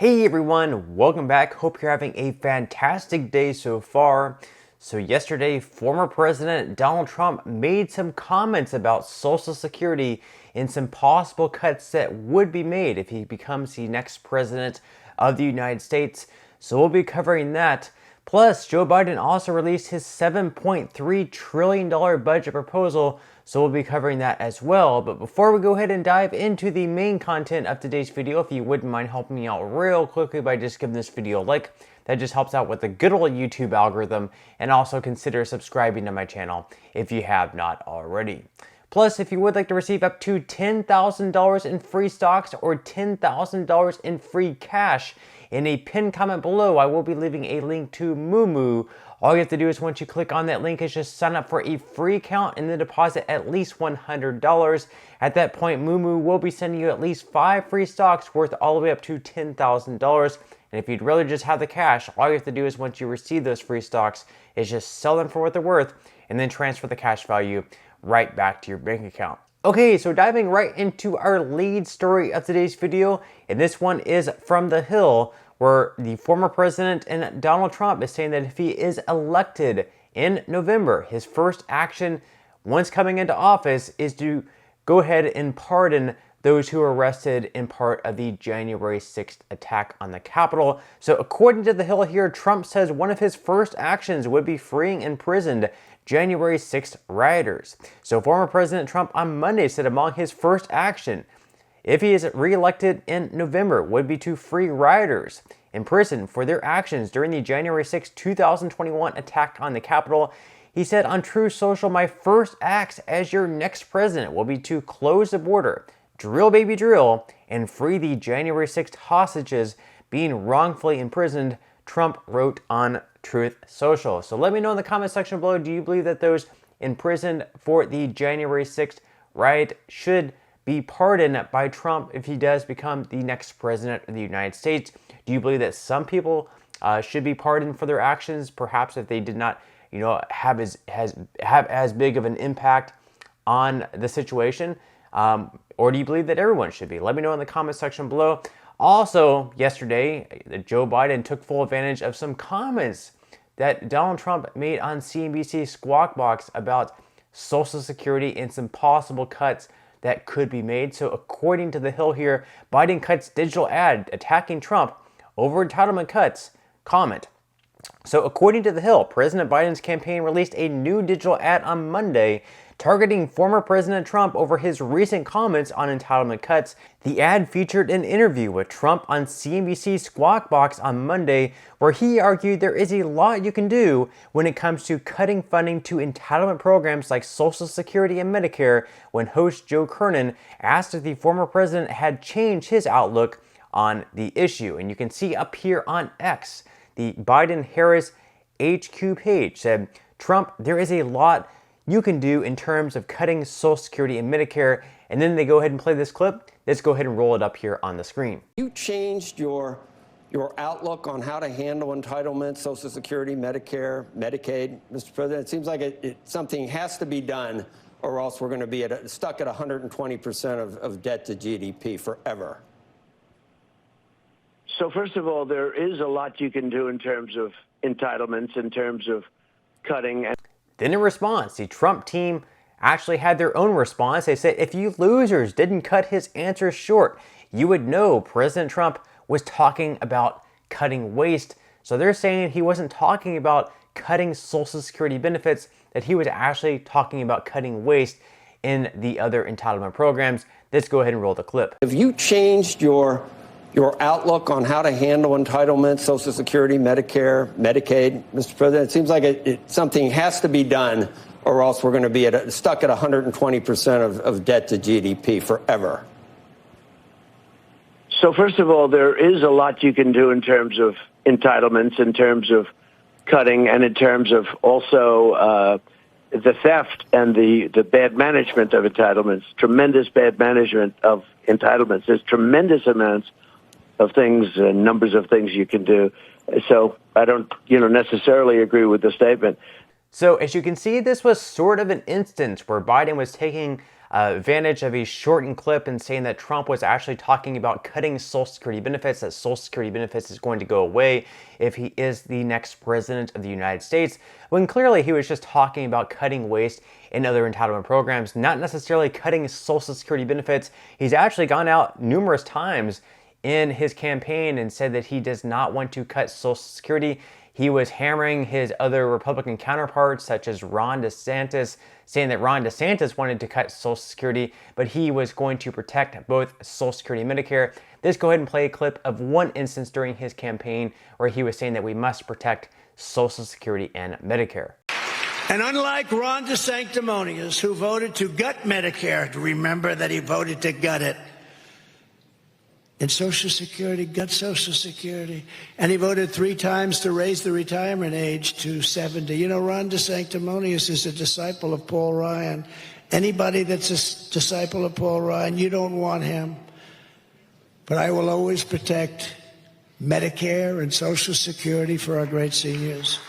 Hey everyone, welcome back. Hope you're having a fantastic day so far. So yesterday, former President Donald Trump made some comments about Social Security and some possible cuts that would be made if he becomes the next president of the United States. So we'll be covering that. Plus, Joe Biden also released his $7.3 trillion budget proposal, so we'll be covering that as well. But before we go ahead and dive into the main content of today's video, if you wouldn't mind helping me out real quickly by just giving this video a like, that just helps out with the good old YouTube algorithm, and also consider subscribing to my channel if you have not already. Plus, if you would like to receive up to $10,000 in free stocks or $10,000 in free cash, in a pinned comment below, I will be leaving a link to Moomoo. All you have to do is once you click on that link is just sign up for a free account and then deposit at least $100. At that point, Moomoo will be sending you at least 5 free stocks worth all the way up to $10,000. And if you'd rather just have the cash, all you have to do is once you receive those free stocks is just sell them for what they're worth and then transfer the cash value right back to your bank account. Okay, so diving right into our lead story of today's video, and this one is from The Hill, where the former president and Donald Trump is saying that if he is elected in November, his first action once coming into office is to go ahead and pardon those who were arrested in part of the January 6th attack on the Capitol. So according to The Hill here, Trump says one of his first actions would be freeing imprisoned January 6th rioters. So former President Trump on Monday said among his first action, if he is reelected in November, would be to free rioters in prison for their actions during the January 6, 2021 attack on the Capitol. He said on Truth Social, my first acts as your next president will be to close the border, drill baby drill, and free the January 6th hostages being wrongfully imprisoned, Trump wrote on Truth Social. So let me know in the comment section below, do you believe that those imprisoned for the January 6th riot should be pardoned by Trump if he does become the next president of the United States? Do you believe that some people should be pardoned for their actions, perhaps if they did not, have as big of an impact on the situation? Or do you believe that everyone should be? Let me know in the comment section below. Also, yesterday, Joe Biden took full advantage of some comments that Donald Trump made on CNBC Squawk Box about Social Security and some possible cuts that could be made. So according to The Hill here, Biden cuts digital ad attacking Trump over entitlement cuts. Comment. So according to The Hill, President Biden's campaign released a new digital ad on Monday targeting former President Trump over his recent comments on entitlement cuts. The ad featured an interview with Trump on CNBC Squawk Box on Monday, where he argued there is a lot you can do when it comes to cutting funding to entitlement programs like Social Security and Medicare, when host Joe Kernan asked if the former president had changed his outlook on the issue. And you can see up here on X, the Biden-Harris HQ page said, Trump, there is a lot you can do in terms of cutting Social Security and Medicare. And then they go ahead and play this clip. Let's go ahead and roll it up here on the screen. You changed your outlook on how to handle entitlements, Social Security, Medicare, Medicaid, Mr. President. It seems like something has to be done, or else we're going to be stuck at 120% of debt to GDP forever. So first of all, there is a lot you can do in terms of entitlements, in terms of cutting. Then in response, the Trump team actually had their own response. They said, if you losers didn't cut his answers short, you would know President Trump was talking about cutting waste. So they're saying he wasn't talking about cutting Social Security benefits, that he was actually talking about cutting waste in the other entitlement programs. Let's go ahead and roll the clip. Have you changed your outlook on how to handle entitlements, Social Security, Medicare, Medicaid, Mr. President? It seems like something has to be done, or else we're going to be stuck at 120% of debt to GDP forever. So first of all, there is a lot you can do in terms of entitlements, in terms of cutting, and in terms of also the theft and the bad management of entitlements, tremendous bad management of entitlements. There's tremendous amounts of things and numbers of things you can do. So I don't, necessarily agree with the statement. So as you can see, this was sort of an instance where Biden was taking advantage of a shortened clip and saying that Trump was actually talking about cutting Social Security benefits, that Social Security benefits is going to go away if he is the next president of the United States, when clearly he was just talking about cutting waste in other entitlement programs, not necessarily cutting Social Security benefits. He's actually gone out numerous times in his campaign and said that he does not want to cut Social Security. He was hammering his other Republican counterparts, such as Ron DeSantis, saying that Ron DeSantis wanted to cut Social Security, but he was going to protect both Social Security and Medicare. Let's go ahead and play a clip of one instance during his campaign where he was saying that we must protect Social Security and Medicare. And unlike Ron DeSanctimonious, who voted to gut Medicare, to remember that he voted to gut it, and Social Security, gut Social Security. And he voted 3 times to raise the retirement age to 70. You know, Ron DeSanctimonious is a disciple of Paul Ryan. Anybody that's a disciple of Paul Ryan, you don't want him. But I will always protect Medicare and Social Security for our great seniors.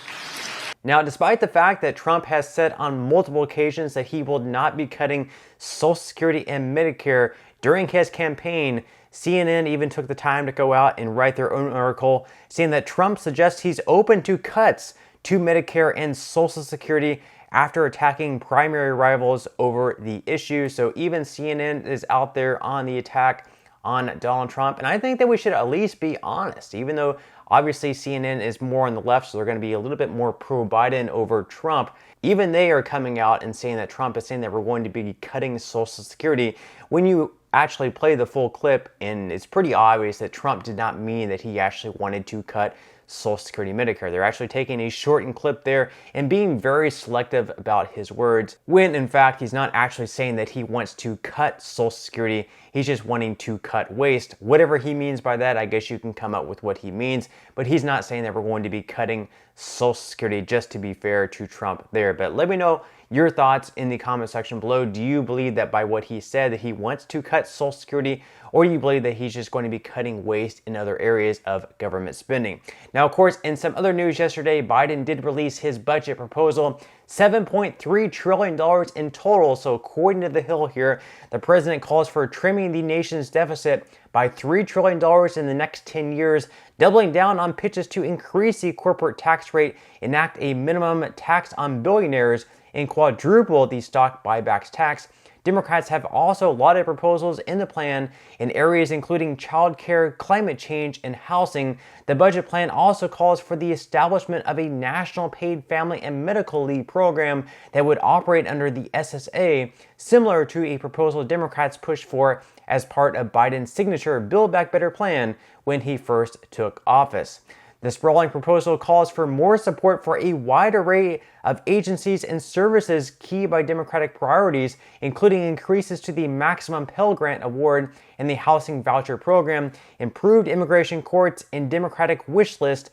Now, despite the fact that Trump has said on multiple occasions that he will not be cutting Social Security and Medicare during his campaign, CNN even took the time to go out and write their own article saying that Trump suggests he's open to cuts to Medicare and Social Security after attacking primary rivals over the issue. So even CNN is out there on the attack on Donald Trump. And I think that we should at least be honest, even though obviously CNN is more on the left, so they're going to be a little bit more pro-Biden over Trump. Even they are coming out and saying that Trump is saying that we're going to be cutting Social Security. When you actually play the full clip, and it's pretty obvious that Trump did not mean that he actually wanted to cut Social Security and Medicare. They're actually taking a shortened clip there and being very selective about his words, when in fact he's not actually saying that he wants to cut Social Security. He's just wanting to cut waste. Whatever he means by that, I guess you can come up with what he means, but he's not saying that we're going to be cutting Social Security, just to be fair to Trump there. But let me know your thoughts in the comment section below. Do you believe that by what he said that he wants to cut Social Security, or do you believe that he's just going to be cutting waste in other areas of government spending? Now, of course, in some other news yesterday, Biden did release his budget proposal, $7.3 trillion in total. So according to The Hill here, the president calls for trimming the nation's deficit by $3 trillion in the next 10 years, doubling down on pitches to increase the corporate tax rate, enact a minimum tax on billionaires, and quadruple the stock buybacks tax. Democrats have also lauded proposals in the plan in areas including childcare, climate change, and housing. The budget plan also calls for the establishment of a national paid family and medical leave program that would operate under the SSA, similar to a proposal Democrats pushed for as part of Biden's signature Build Back Better plan when he first took office. The sprawling proposal calls for more support for a wide array of agencies and services key by Democratic priorities, including increases to the maximum Pell Grant award and the housing voucher program, improved immigration courts, and Democratic wish list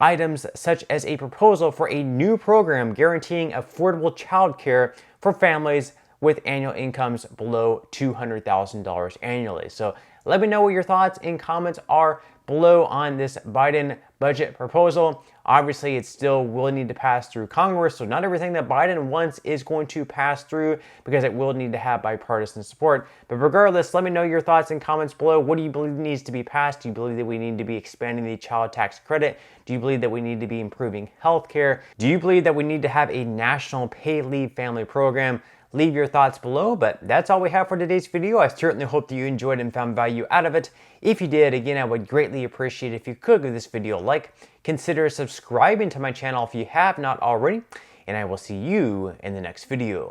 items such as a proposal for a new program guaranteeing affordable child care for families with annual incomes below $200,000 annually. So let me know what your thoughts and comments are below on this Biden budget proposal. Obviously, it still will need to pass through Congress, so not everything that Biden wants is going to pass through because it will need to have bipartisan support. But regardless, let me know your thoughts and comments below. What do you believe needs to be passed? Do you believe that we need to be expanding the child tax credit? Do you believe that we need to be improving health care? Do you believe that we need to have a national paid leave family program? Leave your thoughts below, but that's all we have for today's video. I certainly hope that you enjoyed and found value out of it. If you did, again, I would greatly appreciate it if you could give this video a like. Consider subscribing to my channel if you have not already, and I will see you in the next video.